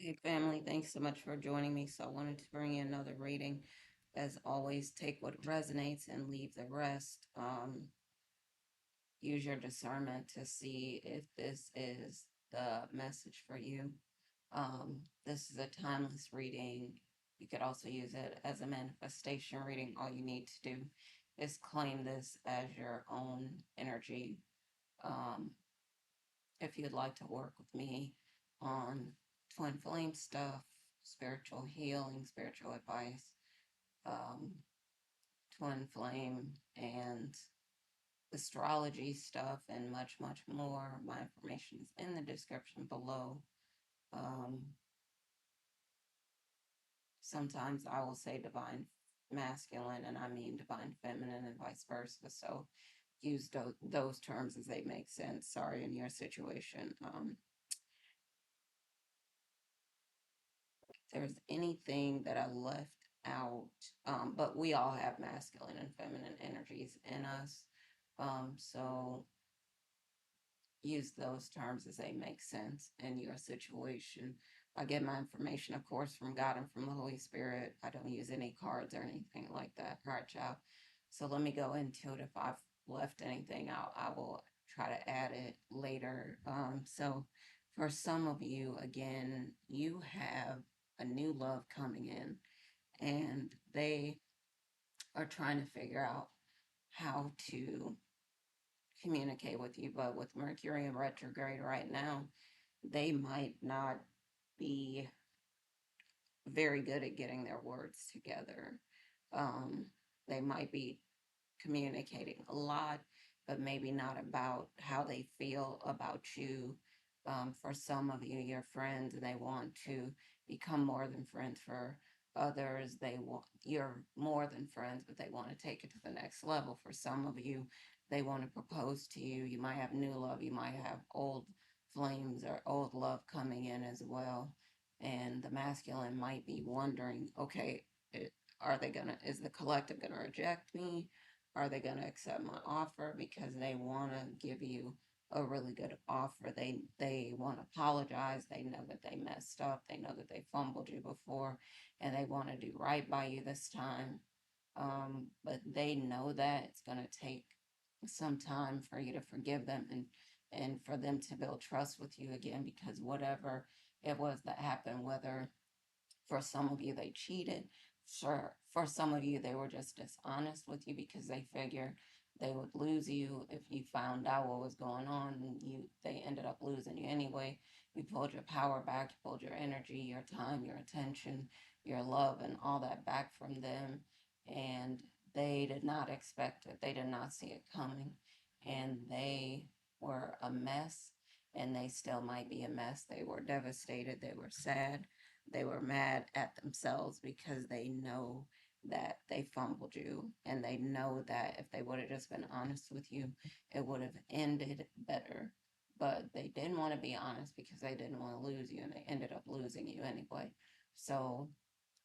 Hey family, thanks so much for joining me. So I wanted to bring you another reading. As always, take what resonates and leave the rest. Use your discernment to see if this is the message for you. This is a timeless reading. You could also use it as a manifestation reading. All you need to do is claim this as your own energy. Um, if you'd like to work with me on twin flame stuff, spiritual healing, spiritual advice, um, twin flame, and astrology stuff, and much, much more, my information is in the description below. Um, Sometimes I will say divine masculine, and I mean divine feminine, and vice versa. So use those terms as they make sense. Sorry, in your situation. There's anything that I left out, but we all have masculine and feminine energies in us. So use those terms as they make sense in your situation. I get my information, of course, from God and from the Holy Spirit. I don't use any cards or anything like that. All right, child. So let me go into it. If I've left anything out, I will try to add it later. So for some of you, again, you have a new love coming in, and they are trying to figure out how to communicate with you. But with Mercury in retrograde right now, they might not be very good at getting their words together. Um, they might be communicating a lot, but maybe not about how they feel about you. For some of you, your friends, they want to become more than friends. For others, they want you're more than friends, but they want to take it to the next level. For some of you, they want to propose to you. You might have new love, you might have old flames or old love coming in as well. And the masculine might be wondering, okay, are they gonna, is the collective gonna reject me? Are they going to accept my offer because they want to give you a really good offer? They want to apologize. They know that they messed up. They know that they fumbled you before, and they want to do right by you this time. But they know that it's going to take some time for you to forgive them and for them to build trust with you again, because whatever it was that happened, whether for some of you, they cheated. For some of you, they were just dishonest with you because they figured they would lose you if you found out what was going on, and they ended up losing you anyway. You pulled your power back, you pulled your energy, your time, your attention, your love, and all that back from them. And they did not expect it. They did not see it coming. And they were a mess, and they still might be a mess. They were devastated. They were sad, they were mad at themselves because they know that they fumbled you, and they know that if they would have just been honest with you, it would have ended better. But they didn't want to be honest because they didn't want to lose you, and they ended up losing you anyway. So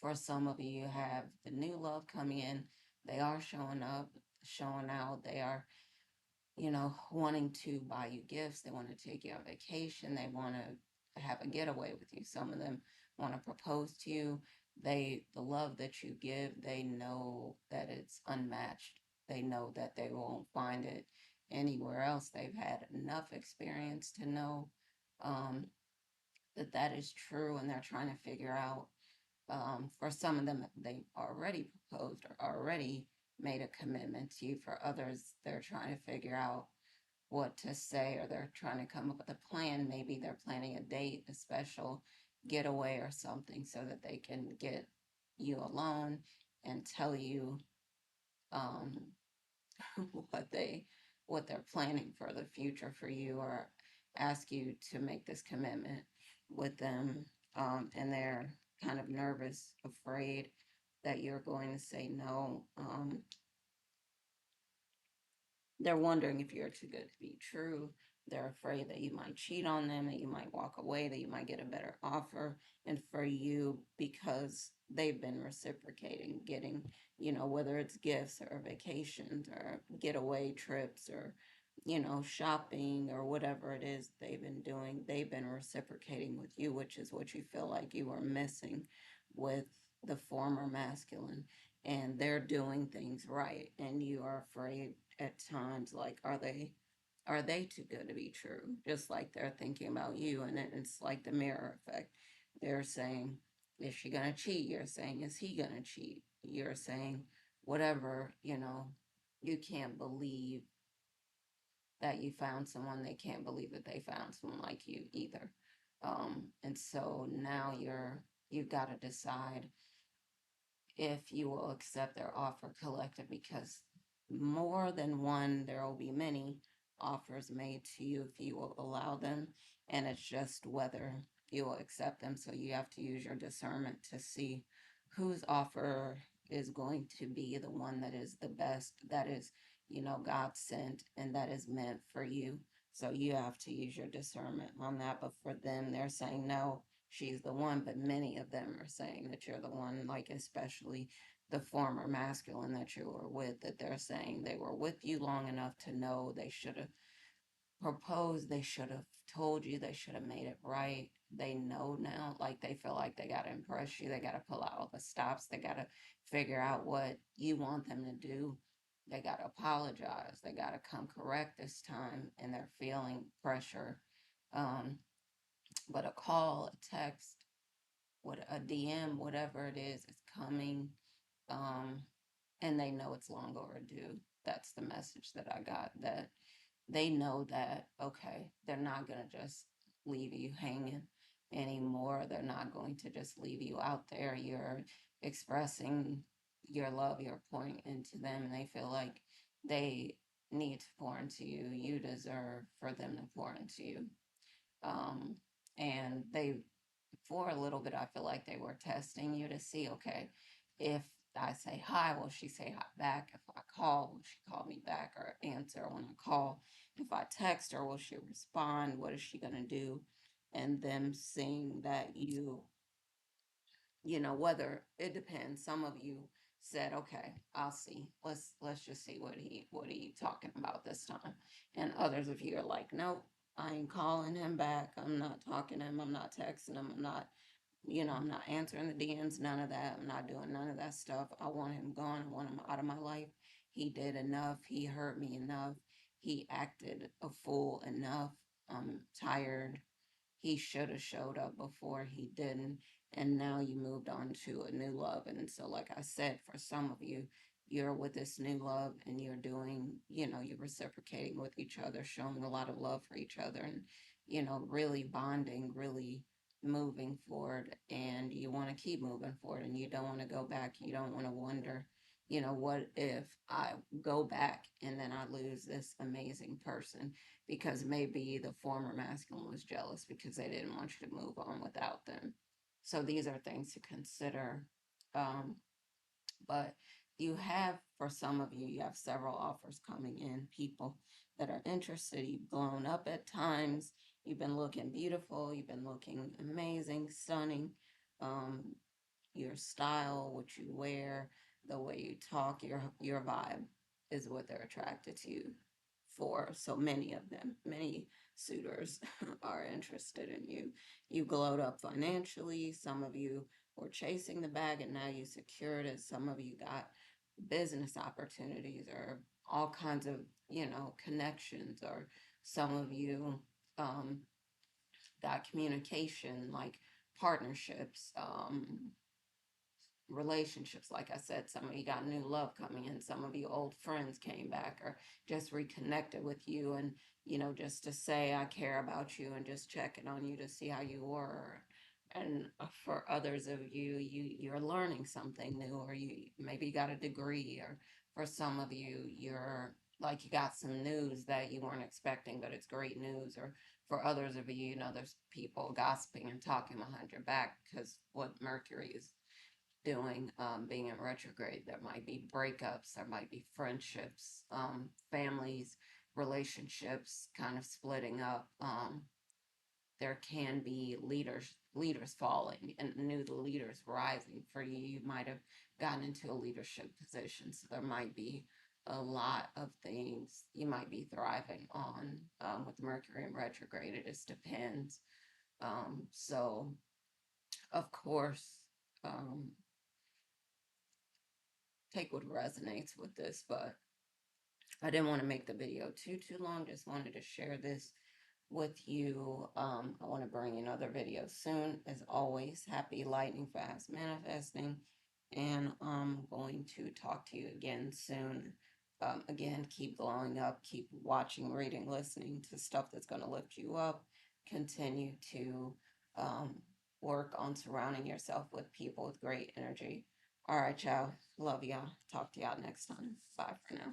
for some of you, you have the new love coming in. They are showing up, showing out. They are, wanting to buy you gifts. They want to take you on vacation. They want to have a getaway with you. Some of them want to propose to you. The love that you give, they know that it's unmatched. They know that they won't find it anywhere else. They've had enough experience to know um, that that is true, and they're trying to figure out. For some of them, they already proposed or already made a commitment to you. For others, they're trying to figure out what to say, or they're trying to come up with a plan. Maybe they're planning a date, a special getaway or something, so that they can get you alone and tell you um, what they're planning for the future for you, or ask you to make this commitment with them. And they're kind of nervous, afraid that you're going to say no. They're wondering if you're too good to be true. They're afraid that you might cheat on them, that you might walk away, that you might get a better offer. And for you, because they've been reciprocating, getting, whether it's gifts or vacations or getaway trips or shopping or whatever it is they've been doing, they've been reciprocating with you, which is what you feel like you were missing with the former masculine. And they're doing things right, and you are afraid at times, like, are they too good to be true? Just like they're thinking about you, and it's like the mirror effect. They're saying, is she gonna cheat? You're saying, is he gonna cheat? You're saying, whatever, you can't believe that you found someone. They can't believe that they found someone like you either. And so now you've got to decide if you will accept their offer collective, because more than one, there will be many offers made to you if you will allow them. And it's just whether you will accept them. So you have to use your discernment to see whose offer is going to be the one that is the best, that is, God sent, and that is meant for you. So you have to use your discernment on that. But for them, they're saying no, she's the one, but many of them are saying that you're the one, like especially the former masculine that you were with, that they're saying they were with you long enough to know they should have proposed, they should have told you, they should have made it right. They know now, like they feel like they got to impress you, they got to pull out all the stops, they got to figure out what you want them to do. They got to apologize, they got to come correct this time, and they're feeling pressure. Um, but a call, a text, what a DM, whatever it is coming. Um, and they know it's long overdue. That's the message that I got. That they know that, okay, they're not gonna just leave you hanging anymore. They're not going to just leave you out there. You're expressing your love, you're pouring into them, and they feel like they need to pour into you. You deserve for them to pour into you. Um, and they, for a little bit, I feel like they were testing you to see, okay, if I say hi, will she say hi back? If I call, will she call me back or answer when I call? If I text her, will she respond? What is she going to do? And them seeing that whether it depends. Some of you said, okay, I'll see. Let's just see what he talking about this time. And others of you are like, nope, I ain't calling him back. I'm not talking to him. I'm not texting him. I'm not answering the DMs, none of that. I'm not doing none of that stuff. I want him gone. I want him out of my life. He did enough. He hurt me enough. He acted a fool enough. I'm tired. He should have showed up before, he didn't. And now you moved on to a new love. And so, like I said, for some of you, you're with this new love, and you're doing, you're reciprocating with each other, showing a lot of love for each other, and, really bonding, really moving forward. And you want to keep moving forward, and you don't want to go back. You don't want to wonder, what if I go back and then I lose this amazing person, because maybe the former masculine was jealous because they didn't want you to move on without them. So these are things to consider. Um, but for some of you, you have several offers coming in, people that are interested. You've blown up at times. You've been looking beautiful. You've been looking amazing, stunning. Um, your style, what you wear, the way you talk, your vibe is what they're attracted to you for. So many of them, many suitors are interested in you. You glowed up financially. Some of you were chasing the bag and now you secured it. Some of you got business opportunities or all kinds of, connections, or some of you got communication, like partnerships, relationships. Like I said, some of you got new love coming in, some of you old friends came back or just reconnected with you, and just to say I care about you and just checking on you to see how you were. And for others of you, you're learning something new, or you maybe got a degree, or for some of you, you're like you got some news that you weren't expecting, but it's great news. Or for others of you, there's people gossiping and talking behind your back because what Mercury is doing, being in retrograde. There might be breakups, there might be friendships, families, relationships kind of splitting up. There can be leaders falling and new leaders rising for you. You might have gotten into a leadership position, so there might be a lot of things you might be thriving on. With Mercury in retrograde, it just depends. So, of course, um, take what resonates with this, but I didn't want to make the video too long. Just wanted to share this with you. I want to bring you another video soon. As always, happy lightning fast manifesting. And I'm going to talk to you again soon. Again, keep glowing up, keep watching, reading, listening to stuff that's going to lift you up. Continue to um, work on surrounding yourself with people with great energy. All right, y'all. Love y'all. Talk to y'all next time. Bye for now.